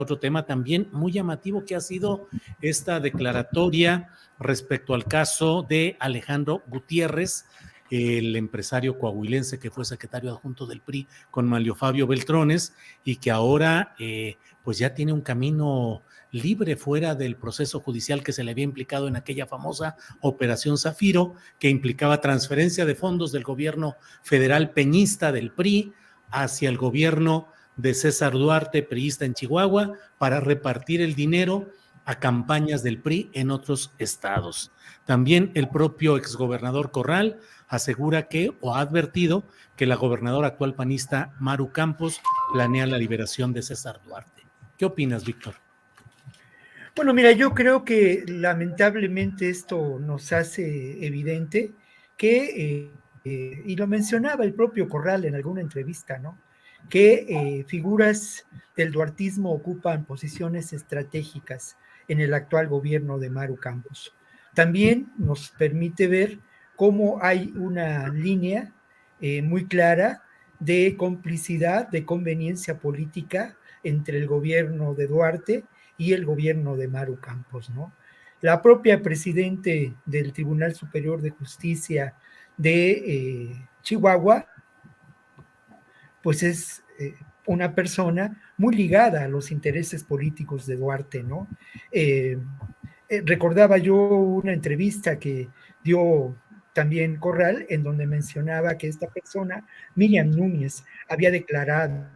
otro tema también muy llamativo que ha sido esta declaratoria respecto al caso de Alejandro Gutiérrez, el empresario coahuilense que fue secretario adjunto del PRI con Manlio Fabio Beltrones y que ahora pues ya tiene un camino libre fuera del proceso judicial que se le había implicado en aquella famosa Operación Zafiro, que implicaba transferencia de fondos del gobierno federal peñista del PRI hacia el gobierno de César Duarte, priista en Chihuahua, para repartir el dinero a campañas del PRI en otros estados. También el propio exgobernador Corral asegura que, o ha advertido, que la gobernadora actual panista Maru Campos planea la liberación de César Duarte. ¿Qué opinas, Víctor? Bueno, mira, yo creo que lamentablemente esto nos hace evidente que, y lo mencionaba el propio Corral en alguna entrevista, ¿no? Que figuras del duartismo ocupan posiciones estratégicas en el actual gobierno de Maru Campos. También nos permite ver cómo hay una línea muy clara de complicidad, de conveniencia política entre el gobierno de Duarte y el gobierno de Maru Campos, ¿no? La propia presidente del Tribunal Superior de Justicia de Chihuahua, pues es una persona muy ligada a los intereses políticos de Duarte, ¿no? Recordaba yo una entrevista que dio también Corral, en donde mencionaba que esta persona, Miriam Núñez, había declarado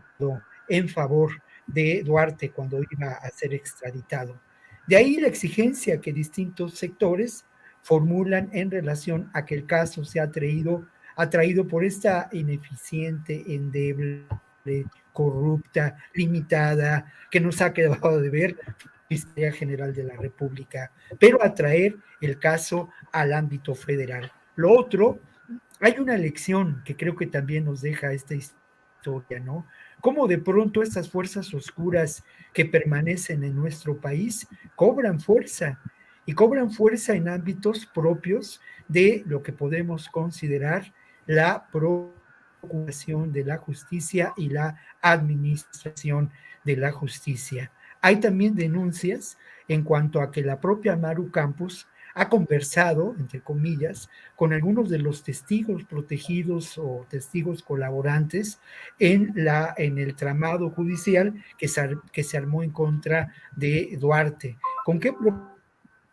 en favor de Duarte cuando iba a ser extraditado. De ahí la exigencia que distintos sectores formulan en relación a que el caso sea atraído por esta ineficiente, endeble, corrupta, limitada, que nos ha quedado de ver Fiscalía General de la República, pero atraer el caso al ámbito federal. Lo otro, hay una lección que creo que también nos deja esta historia, ¿no? Cómo de pronto estas fuerzas oscuras que permanecen en nuestro país cobran fuerza y cobran fuerza en ámbitos propios de lo que podemos considerar la procuración de la justicia y la administración de la justicia. Hay también denuncias en cuanto a que la propia Maru Campos ha conversado, entre comillas, con algunos de los testigos protegidos o testigos colaborantes en el tramado judicial que se armó en contra de Duarte. ¿Con qué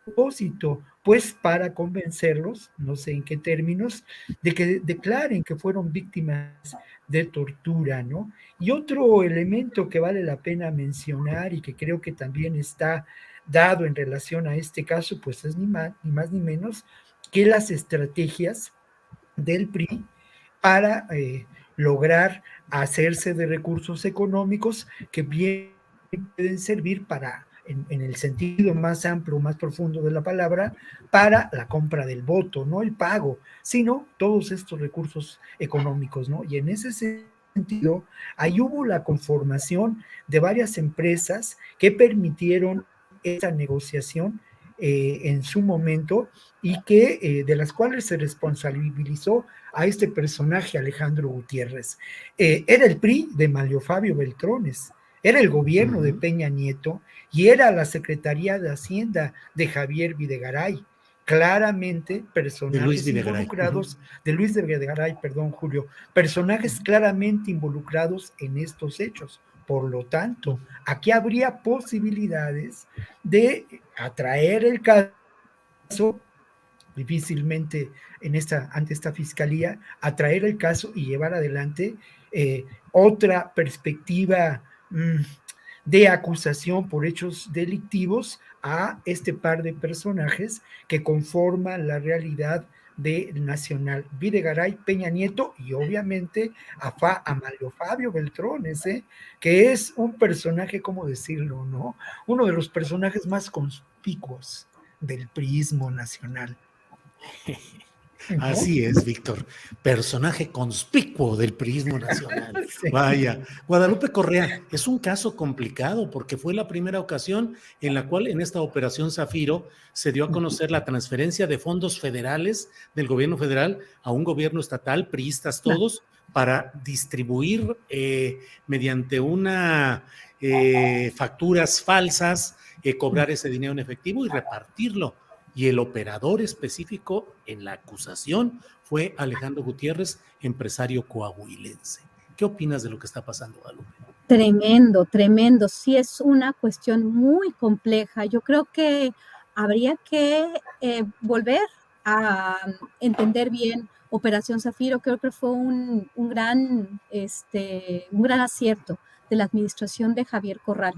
propósito? Pues para convencerlos, no sé en qué términos, de que declaren que fueron víctimas de tortura, ¿no? Y otro elemento que vale la pena mencionar y que creo que también está dado en relación a este caso, pues es ni más ni menos que las estrategias del PRI para lograr hacerse de recursos económicos que bien pueden servir para, en el sentido más amplio, más profundo de la palabra, para la compra del voto, no el pago, sino todos estos recursos económicos, ¿no? Y en ese sentido, ahí hubo la conformación de varias empresas que permitieron esta negociación en su momento y que de las cuales se responsabilizó a este personaje Alejandro Gutiérrez. Era el PRI de Manlio Fabio Beltrones, era el gobierno de Peña Nieto y era la Secretaría de Hacienda de Javier Videgaray. Claramente personajes involucrados, de Luis de Videgaray, perdón, Julio, personajes claramente involucrados en estos hechos. Por lo tanto, aquí habría posibilidades de atraer el caso, difícilmente ante esta fiscalía, atraer el caso y llevar adelante otra perspectiva de acusación por hechos delictivos a este par de personajes que conforman la realidad de Nacional, Videgaray, Peña Nieto y obviamente a Manlio Fabio Beltrones, que es un personaje, ¿cómo decirlo, no? Uno de los personajes más conspicuos del priismo nacional. ¿No? Así es, Víctor, personaje conspicuo del priismo nacional. Sí. Vaya, Guadalupe Correa, es un caso complicado porque fue la primera ocasión en la cual en esta operación Zafiro se dio a conocer la transferencia de fondos federales del gobierno federal a un gobierno estatal, priistas todos, para distribuir mediante facturas falsas, cobrar ese dinero en efectivo y repartirlo. Y el operador específico en la acusación fue Alejandro Gutiérrez, empresario coahuilense. ¿Qué opinas de lo que está pasando, Guadalupe? Tremendo, tremendo. Sí, es una cuestión muy compleja. Yo creo que habría que volver a entender bien Operación Zafiro. Creo que fue un gran acierto de la administración de Javier Corral.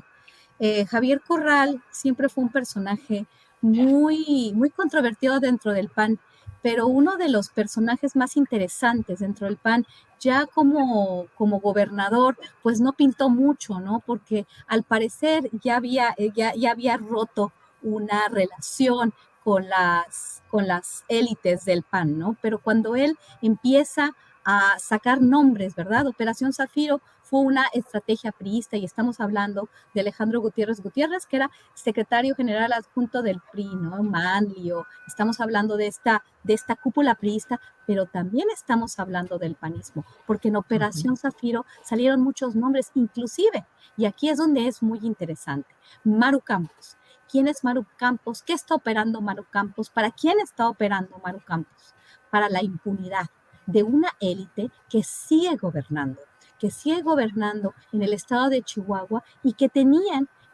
Javier Corral siempre fue un personaje muy controvertido dentro del PAN, pero uno de los personajes más interesantes dentro del PAN, ya como gobernador, pues no pintó mucho, ¿no? Porque al parecer ya había roto una relación con las élites del PAN, ¿no? Pero cuando él empieza a sacar nombres, ¿verdad? Operación Zafiro fue una estrategia priista y estamos hablando de Alejandro Gutiérrez Gutiérrez, que era secretario general adjunto del PRI, ¿no? Manlio, estamos hablando de esta cúpula priista, pero también estamos hablando del panismo, porque en Operación Zafiro salieron muchos nombres, inclusive, y aquí es donde es muy interesante, Maru Campos. ¿Quién es Maru Campos? ¿Qué está operando Maru Campos? ¿Para quién está operando Maru Campos? Para la impunidad de una élite que sigue gobernando en el estado de Chihuahua y que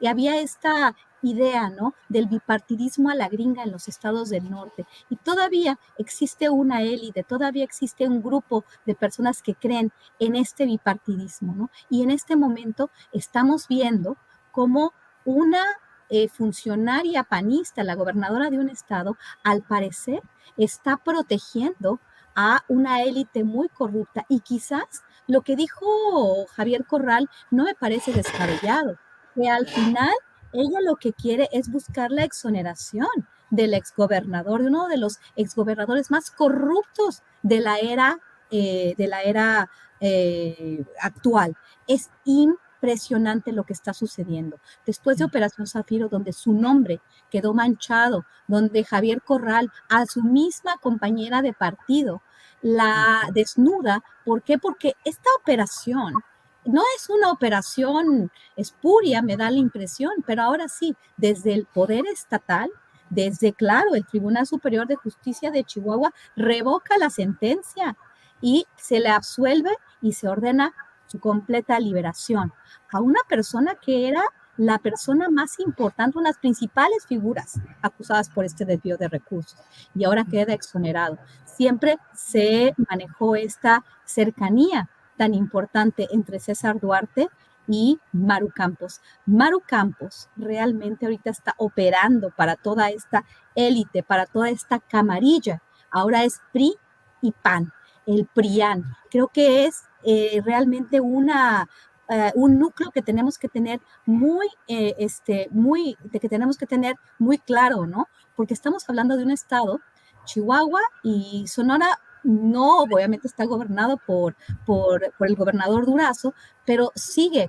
había esta idea, ¿no?, del bipartidismo a la gringa en los estados del norte. Y todavía existe una élite, todavía existe un grupo de personas que creen en este bipartidismo, ¿no? Y en este momento estamos viendo cómo una funcionaria panista, la gobernadora de un estado, al parecer está protegiendo a una élite muy corrupta y quizás lo que dijo Javier Corral no me parece descabellado, que al final ella lo que quiere es buscar la exoneración del exgobernador, de uno de los exgobernadores más corruptos de la era actual. Es impresionante lo que está sucediendo. Después de Operación Zafiro, donde su nombre quedó manchado, donde Javier Corral, a su misma compañera de partido, la desnuda. ¿Por qué? Porque esta operación no es una operación espuria, me da la impresión, pero ahora sí, desde el poder estatal, claro, el Tribunal Superior de Justicia de Chihuahua revoca la sentencia y se le absuelve y se ordena su completa liberación a una persona que era la persona más importante, unas principales figuras acusadas por este desvío de recursos, y ahora queda exonerado. Siempre se manejó esta cercanía tan importante entre César Duarte y Maru Campos. Maru Campos realmente ahorita está operando para toda esta élite, para toda esta camarilla. Ahora es PRI y PAN, el PRIAN. Creo que es realmente un núcleo que tenemos que tener muy claro, ¿no? Porque estamos hablando de un estado, Chihuahua y Sonora, no, obviamente está gobernado por el gobernador Durazo, pero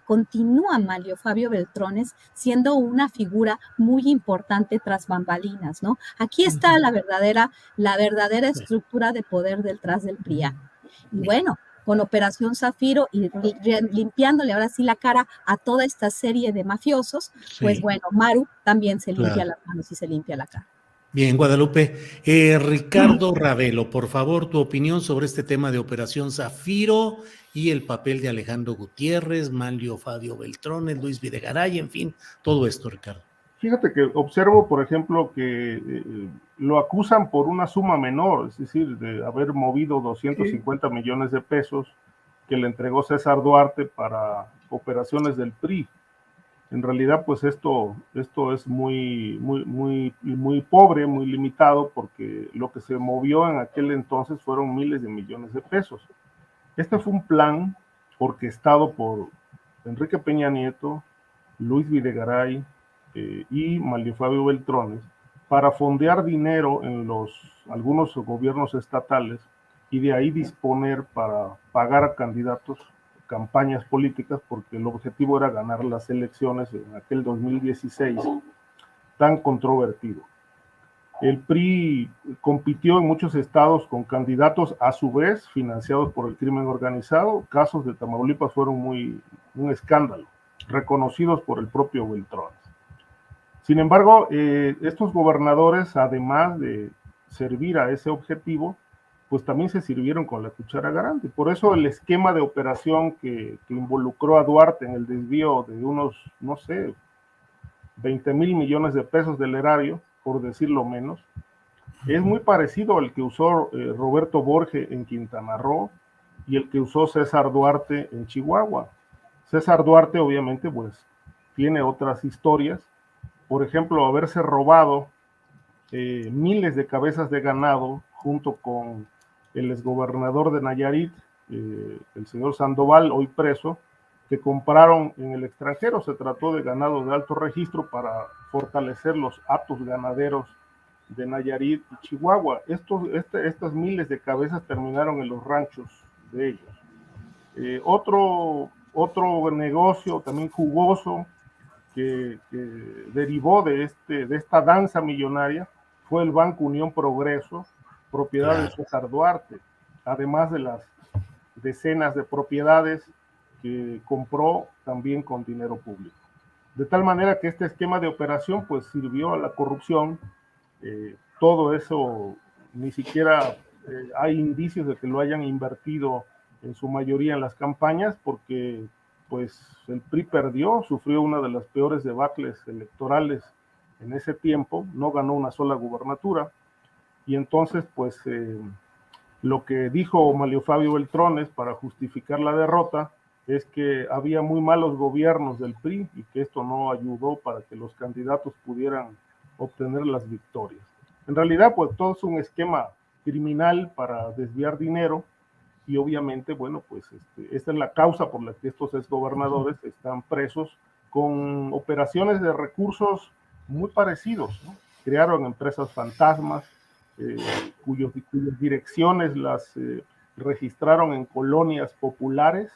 continúa Manlio Fabio Beltrones siendo una figura muy importante tras bambalinas, ¿no? Aquí está la verdadera estructura de poder detrás del PRIAN. Y bueno, con Operación Zafiro y limpiándole ahora sí la cara a toda esta serie de mafiosos, pues bueno, Maru también se limpia las manos y se limpia la cara. Bien, Guadalupe. Ricardo Ravelo, por favor, tu opinión sobre este tema de Operación Zafiro y el papel de Alejandro Gutiérrez, Manlio Fabio Beltrones, Luis Videgaray, en fin, todo esto, Ricardo. Fíjate que observo, por ejemplo, que lo acusan por una suma menor, es decir, de haber movido 250 millones de pesos que le entregó César Duarte para operaciones del PRI. En realidad, pues esto es muy pobre, muy limitado, porque lo que se movió en aquel entonces fueron miles de millones de pesos. Este fue un plan orquestado por Enrique Peña Nieto, Luis Videgaray y Manlio Fabio Beltrones para fondear dinero en algunos gobiernos estatales y de ahí disponer para pagar a candidatos campañas políticas, porque el objetivo era ganar las elecciones en aquel 2016 tan controvertido. El PRI compitió en muchos estados con candidatos a su vez financiados por el crimen organizado. Casos de Tamaulipas fueron un escándalo, reconocidos por el propio Beltrones. Sin embargo, estos gobernadores, además de servir a ese objetivo, pues también se sirvieron con la cuchara grande. Por eso el esquema de operación que involucró a Duarte en el desvío de unos, no sé, 20,000 millones de pesos del erario, por decirlo menos, es muy parecido al que usó Roberto Borge en Quintana Roo y el que usó César Duarte en Chihuahua. César Duarte, obviamente, pues tiene otras historias. Por ejemplo, haberse robado miles de cabezas de ganado junto con el exgobernador de Nayarit, el señor Sandoval, hoy preso, que compraron en el extranjero. Se trató de ganado de alto registro para fortalecer los hatos ganaderos de Nayarit y Chihuahua. Estas miles de cabezas terminaron en los ranchos de ellos. Otro negocio también jugoso que derivó de esta danza millonaria fue el Banco Unión Progreso, propiedad de César Duarte, además de las decenas de propiedades que compró también con dinero público. De tal manera que este esquema de operación pues sirvió a la corrupción. Todo eso ni siquiera hay indicios de que lo hayan invertido en su mayoría en las campañas, porque pues el PRI perdió, sufrió una de las peores debacles electorales en ese tiempo, no ganó una sola gubernatura, y entonces pues lo que dijo Manlio Fabio Beltrones para justificar la derrota es que había muy malos gobiernos del PRI y que esto no ayudó para que los candidatos pudieran obtener las victorias. En realidad, pues todo es un esquema criminal para desviar dinero y obviamente, bueno, pues esta es la causa por la que estos exgobernadores están presos con operaciones de recursos muy parecidos, ¿no? Crearon empresas fantasmas, cuyas direcciones las registraron en colonias populares.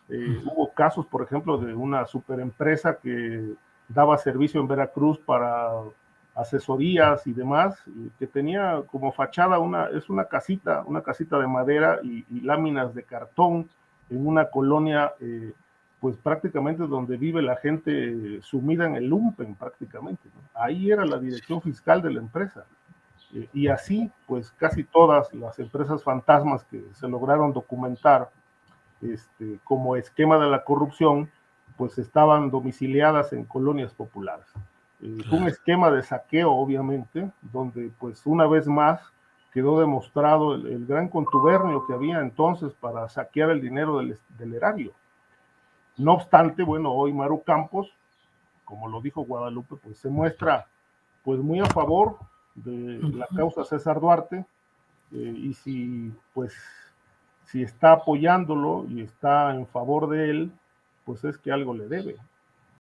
Hubo casos, por ejemplo, de una superempresa que daba servicio en Veracruz para asesorías y demás, que tenía como fachada una casita de madera y láminas de cartón en una colonia, pues prácticamente donde vive la gente sumida en el lumpen prácticamente, ¿no? Ahí era la dirección fiscal de la empresa. Y así, pues casi todas las empresas fantasmas que se lograron documentar como esquema de la corrupción, pues estaban domiciliadas en colonias populares. Fue un esquema de saqueo, obviamente, donde pues una vez más quedó demostrado el gran contubernio que había entonces para saquear el dinero del erario. No obstante, bueno, hoy Maru Campos, como lo dijo Guadalupe, pues se muestra pues muy a favor de la causa César Duarte, y si está apoyándolo y está en favor de él, pues es que algo le debe.